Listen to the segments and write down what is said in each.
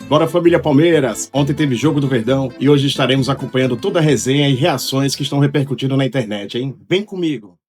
Bora, família Palmeiras! Ontem teve Jogo do Verdão e hoje estaremos acompanhando toda a resenha e reações que estão repercutindo na internet, hein? Vem comigo!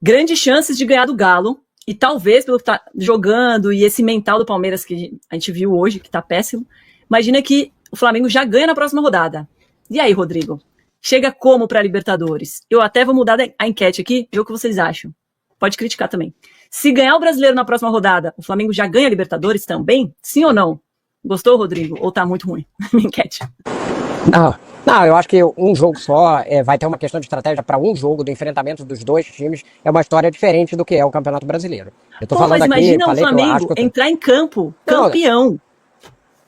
Grandes chances de ganhar do Galo, e talvez pelo que tá jogando e esse mental do Palmeiras que a gente viu hoje, que tá péssimo, imagina que o Flamengo já ganha na próxima rodada. E aí, Rodrigo? Chega como pra Libertadores? Eu até vou mudar a enquete aqui, ver o que vocês acham. Pode criticar também. Se ganhar o Brasileiro na próxima rodada, o Flamengo já ganha a Libertadores também? Sim ou não? Gostou, Rodrigo? Ou tá muito ruim? Minha enquete. Não, eu acho que um jogo só vai ter uma questão de estratégia para um jogo do enfrentamento dos dois times. É uma história diferente do que é o Campeonato Brasileiro. Eu tô falando mas aqui, imagina o falei Flamengo que eu acho que entrar em campo, campeão.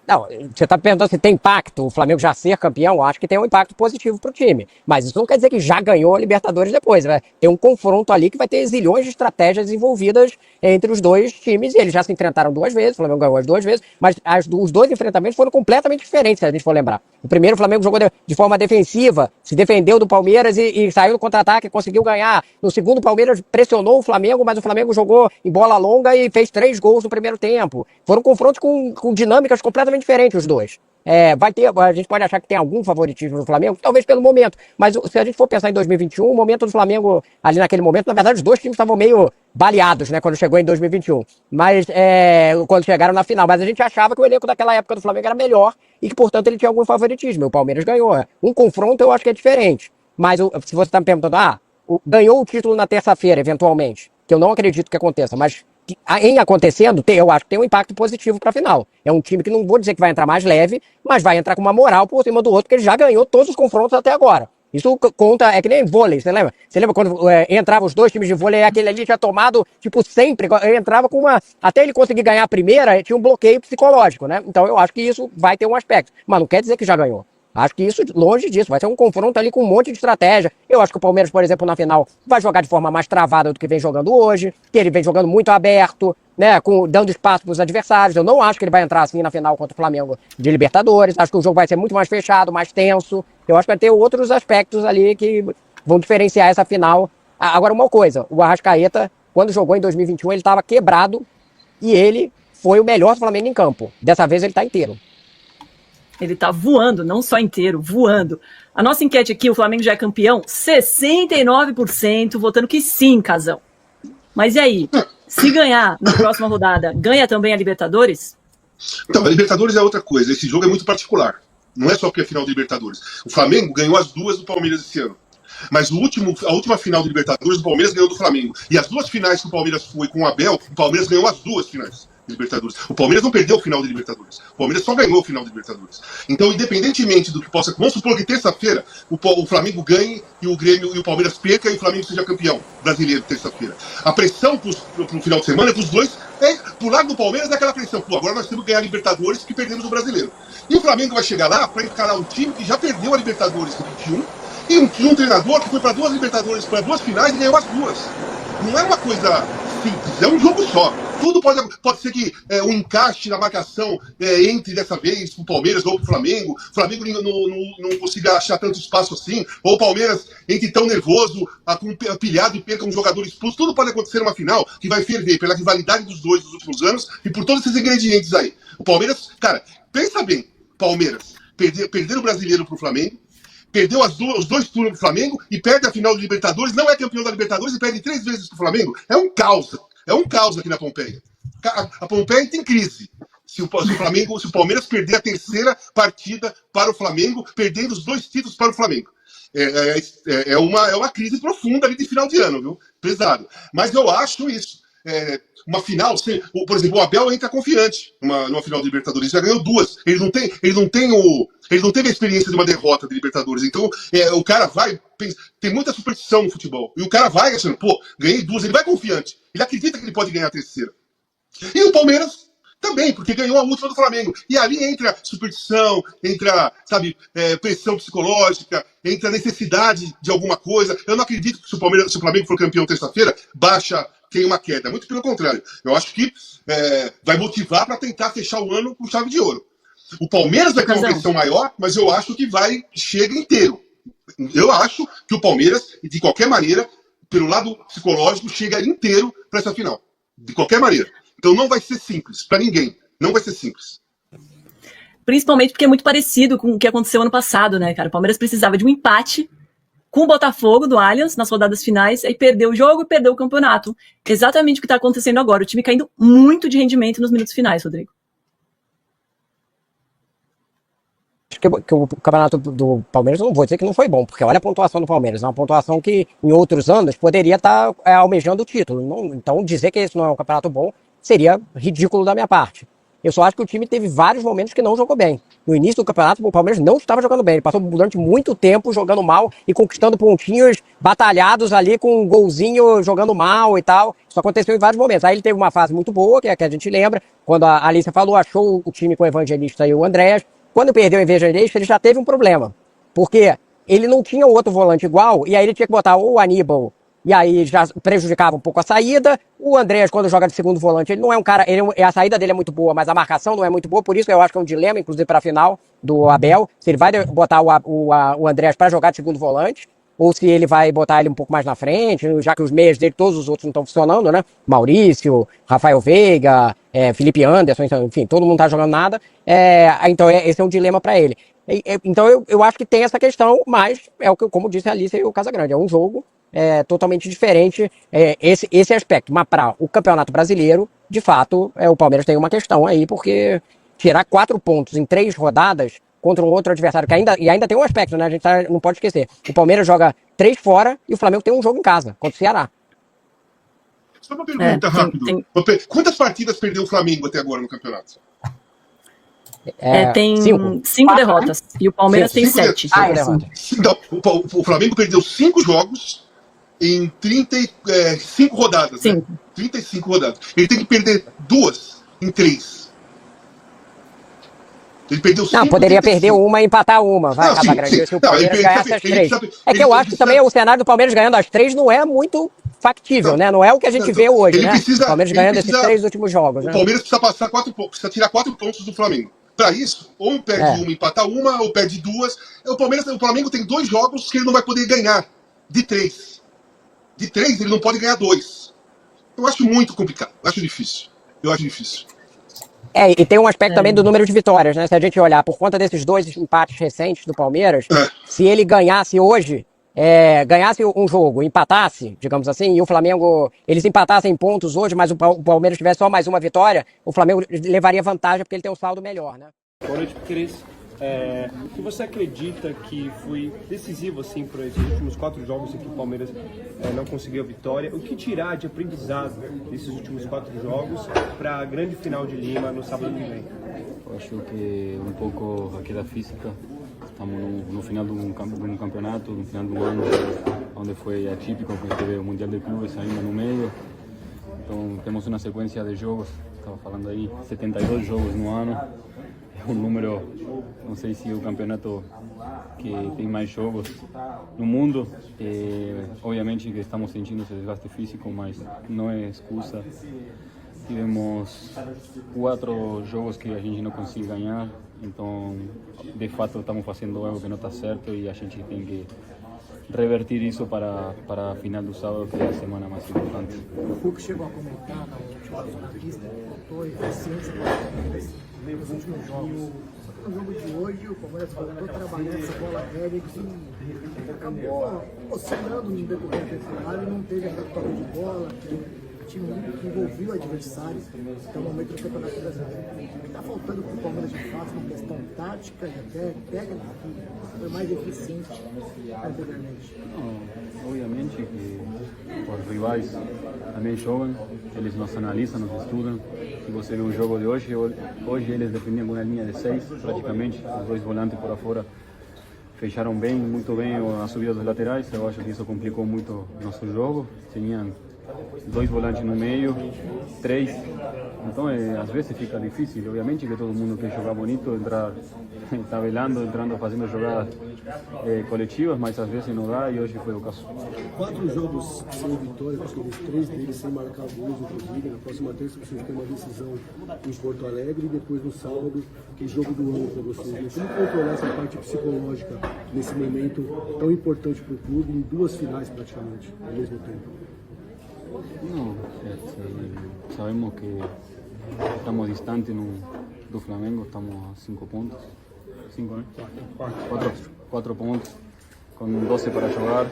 Não, você está perguntando se tem impacto o Flamengo já ser campeão? Acho que tem um impacto positivo para o time. Mas isso não quer dizer que já ganhou a Libertadores depois. Vai ter um confronto ali que vai ter zilhões de estratégias envolvidas entre os dois times. E eles já se enfrentaram duas vezes, o Flamengo ganhou as duas vezes, mas os dois enfrentamentos foram completamente diferentes, se a gente for lembrar. O primeiro, o Flamengo jogou de forma defensiva, se defendeu do Palmeiras e saiu no contra-ataque, conseguiu ganhar. No segundo, o Palmeiras pressionou o Flamengo, mas o Flamengo jogou em bola longa e fez 3 gols no primeiro tempo. Foram confrontos com dinâmicas completamente diferentes os dois. A gente pode achar que tem algum favoritismo do Flamengo, talvez pelo momento, mas se a gente for pensar em 2021, o momento do Flamengo, ali naquele momento, na verdade os dois times estavam meio baleados, né, quando chegou em 2021, mas quando chegaram na final, mas a gente achava que o elenco daquela época do Flamengo era melhor e que, portanto, ele tinha algum favoritismo. O Palmeiras ganhou. Um confronto eu acho que é diferente, mas se você está me perguntando, ganhou o título na terça-feira, eventualmente, que eu não acredito que aconteça, mas em acontecendo, eu acho que tem um impacto positivo para a final. É um time que não vou dizer que vai entrar mais leve, mas vai entrar com uma moral por cima do outro, porque ele já ganhou todos os confrontos até agora. Isso conta, é que nem vôlei, você lembra? Você lembra quando entravam os dois times de vôlei, aquele ali já tomado, tipo, sempre, entrava com uma... Até ele conseguir ganhar a primeira, tinha um bloqueio psicológico, né? Então eu acho que isso vai ter um aspecto. Mas não quer dizer que já ganhou. Acho que isso, longe disso, vai ser um confronto ali com um monte de estratégia. Eu acho que o Palmeiras, por exemplo, na final, vai jogar de forma mais travada do que vem jogando hoje, que ele vem jogando muito aberto, né, dando espaço para os adversários. Eu não acho que ele vai entrar assim na final contra o Flamengo de Libertadores. Acho que o jogo vai ser muito mais fechado, mais tenso. Eu acho que vai ter outros aspectos ali que vão diferenciar essa final. Agora, uma coisa, o Arrascaeta, quando jogou em 2021, ele estava quebrado e ele foi o melhor do Flamengo em campo. Dessa vez ele está inteiro. Ele tá voando, não só inteiro, voando. A nossa enquete aqui, o Flamengo já é campeão, 69% votando que sim, Casão. Mas e aí? Se ganhar na próxima rodada, ganha também a Libertadores? Então, a Libertadores é outra coisa. Esse jogo é muito particular. Não é só porque é final de Libertadores. O Flamengo ganhou as duas do Palmeiras esse ano. Mas a última final de Libertadores, o Palmeiras ganhou do Flamengo. E as duas finais que o Palmeiras foi com o Abel, o Palmeiras ganhou as duas finais de Libertadores. O Palmeiras não perdeu o final de Libertadores. O Palmeiras só ganhou o final de Libertadores. Então, independentemente do que possa... Vamos supor que terça-feira o Flamengo ganhe e o Grêmio e o Palmeiras perca e o Flamengo seja campeão brasileiro terça-feira. A pressão pro final de semana, pros dois, pro lado do Palmeiras é aquela pressão. Pô, agora nós temos que ganhar a Libertadores que perdemos o Brasileiro. E o Flamengo vai chegar lá para encarar um time que já perdeu a Libertadores em 21 e um treinador que foi para 2 Libertadores, para 2 finais e ganhou as 2. Não é uma coisa simples, é um jogo só. Tudo pode ser que um encaixe na marcação entre dessa vez pro Palmeiras ou pro Flamengo. O Flamengo não consiga achar tanto espaço assim, ou o Palmeiras entre tão nervoso, pilhado e perca um jogador expulso. Tudo pode acontecer numa final que vai ferver pela rivalidade dos dois dos últimos anos e por todos esses ingredientes aí. O Palmeiras, cara, pensa bem, Palmeiras, perder o Brasileiro pro Flamengo, perdeu os dois turnos pro Flamengo e perde a final de Libertadores, não é campeão da Libertadores e perde 3 vezes pro Flamengo. É um caos aqui na Pompeia. A Pompeia tem crise. Se o Palmeiras perder a terceira partida para o Flamengo, perdendo os 2 títulos para o Flamengo. É uma crise profunda ali de final de ano, viu? Pesado. Mas eu acho isso. Uma final, por exemplo, o Abel entra confiante numa final de Libertadores, já ganhou 2. Ele não teve a experiência de uma derrota de Libertadores. Então, o cara vai. Tem muita superstição no futebol. E o cara vai achando, pô, ganhei 2, ele vai confiante. Ele acredita que ele pode ganhar a terceira. E o Palmeiras também, porque ganhou a última do Flamengo. E ali entra superstição, entra, pressão psicológica, entra necessidade de alguma coisa. Eu não acredito que se o Flamengo for campeão terça-feira, tem uma queda. Muito pelo contrário. Eu acho que vai motivar para tentar fechar o ano com chave de ouro. O Palmeiras vai ter uma pressão maior, mas eu acho que chega inteiro. Eu acho que o Palmeiras, de qualquer maneira, pelo lado psicológico, chega inteiro para essa final. De qualquer maneira. Então não vai ser simples, para ninguém. Não vai ser simples. Principalmente porque é muito parecido com o que aconteceu ano passado, né, cara? O Palmeiras precisava de um empate com o Botafogo do Allianz nas rodadas finais, aí perdeu o jogo e perdeu o campeonato. Exatamente o que está acontecendo agora. O time caindo muito de rendimento nos minutos finais, Rodrigo. Acho que o campeonato do Palmeiras, eu não vou dizer que não foi bom, porque olha a pontuação do Palmeiras, é uma pontuação que em outros anos poderia estar almejando o título. Então dizer que esse não é um campeonato bom seria ridículo da minha parte. Eu só acho que o time teve vários momentos que não jogou bem. No início do campeonato, o Palmeiras não estava jogando bem. Ele passou durante muito tempo jogando mal e conquistando pontinhos batalhados ali com um golzinho jogando mal e tal. Isso aconteceu em vários momentos. Aí ele teve uma fase muito boa, que é a que a gente lembra, quando a Alicia falou, achou o time com o Evangelista e o Andrés. Quando perdeu o Evangelista, ele já teve um problema. Porque ele não tinha outro volante igual, e aí ele tinha que botar ou o Aníbal, e aí já prejudicava um pouco a saída. O Andrés, quando joga de segundo volante, ele não é um cara... a saída dele é muito boa, mas a marcação não é muito boa. Por isso eu acho que é um dilema, inclusive, para a final do Abel. Se ele vai botar o Andrés para jogar de segundo volante, ou se ele vai botar ele um pouco mais na frente, já que os meias dele, todos os outros não estão funcionando, né? Maurício, Rafael Veiga, Felipe Anderson, enfim, todo mundo tá jogando nada. Então esse é um dilema para ele. Então eu acho que tem essa questão, mas é o que, como disse a Alice e o Casagrande, é um jogo totalmente diferente esse aspecto. Mas para o Campeonato Brasileiro, de fato, o Palmeiras tem uma questão aí, porque tirar 4 pontos em 3 rodadas contra um outro adversário, que ainda tem um aspecto, né? A gente não pode esquecer. O Palmeiras joga 3 fora e o Flamengo tem um jogo em casa, contra o Ceará. Só uma pergunta rápida. Quantas partidas perdeu o Flamengo até agora no campeonato? Tem 5 derrotas. E o Palmeiras tem 7. Então, o Flamengo perdeu 5 jogos em 35 rodadas. Né? 35 rodadas. Ele tem que perder 2 em 3. Ele perdeu 5. Não, poderia perder uma e empatar uma. Vai, Casagrande. Se o Palmeiras ganhasse as 3. É que eu acho que também o cenário do Palmeiras ganhando as 3 não é muito factível, né? Não é o que a gente vê hoje, né? O Palmeiras ganhando esses 3 últimos jogos. O Palmeiras precisa passar 4 pontos, precisa tirar 4 pontos do Flamengo. Para isso, ou perde uma, empata uma, ou perde 2. O Flamengo tem 2 jogos que ele não vai poder ganhar. De 3. De 3, ele não pode ganhar 2. Eu acho muito complicado. Eu acho difícil. E tem um aspecto também do número de vitórias, né? Se a gente olhar por conta desses 2 empates recentes do Palmeiras, se ele ganhasse hoje, ganhasse um jogo, empatasse, digamos assim, e o Flamengo, eles empatassem pontos hoje, mas o Palmeiras tivesse só mais uma vitória, o Flamengo levaria vantagem porque ele tem um saldo melhor, né? Boa noite, Cris. O que você acredita que foi decisivo assim para esses últimos 4 jogos em que o Palmeiras não conseguiu a vitória? O que tirar de aprendizado desses últimos 4 jogos para a grande final de Lima no sábado que vem? Eu acho que um pouco aquela física. Estamos no final de um campeonato, no final do ano, onde foi atípico, porque teve o Mundial de Clubes ainda no meio. Então temos uma sequência de jogos, estava falando aí, 72 jogos no ano. É um número, não sei se é o campeonato que tem mais jogos no mundo. Obviamente que estamos sentindo esse desgaste físico, mas não é excusa. Tivemos 4 jogos que a gente não conseguiu ganhar, então de fato estamos fazendo algo que não está certo e a gente tem que revertir isso para a final do sábado, que é a semana mais importante. O Hulk chegou a comentar na última jornalista, faltou eficiência para o Palmeiras nos últimos jogos. Só que no jogo de hoje o Palmeiras voltou a trabalhar essa bola aérea que acabou oscilando no decorrer do cenário e não teve a toque de bola, o time que envolveu o adversário até o momento do Campeonato Brasileiro. O que está faltando para o Palmeiras de fato, uma questão tática e até técnica, que foi mais eficiente anteriormente? Obviamente que os rivais também jogam, eles nos analisam, nos estudam. Se você vê o jogo de hoje eles defendiam com uma linha de 6 praticamente, os 2 volantes por fora fecharam muito bem as subidas dos laterais. Eu acho que isso complicou muito o nosso jogo. Tinham 2 volantes no meio, 3. Então, às vezes fica difícil. Obviamente que todo mundo quer jogar bonito, entrar tabelando, entrando, fazendo jogadas coletivas, mas às vezes não dá e hoje foi o caso. 4 jogos sem vitória, conseguimos 3 deles sem marcar gols, inclusive. Na próxima terça vocês têm uma decisão em Porto Alegre e depois no sábado, que é jogo do ano para vocês. Como controlar essa parte psicológica nesse momento tão importante para o clube, em 2 finais praticamente, ao mesmo tempo? No, sabemos que estamos distantes do Flamengo, estamos a 5 pontos. 5, né? 4 pontos, com 12 para jogar.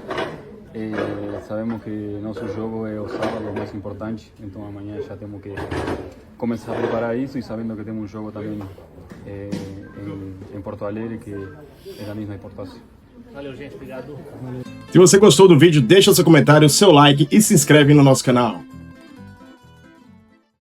Sabemos que nosso jogo é o sábado mais importante, então amanhã já temos que começar a preparar isso e sabendo que temos um jogo também em Porto Alegre que é da mesma importância. Valeu, gente. Obrigado. Se você gostou do vídeo, deixa seu comentário, seu like e se inscreve no nosso canal.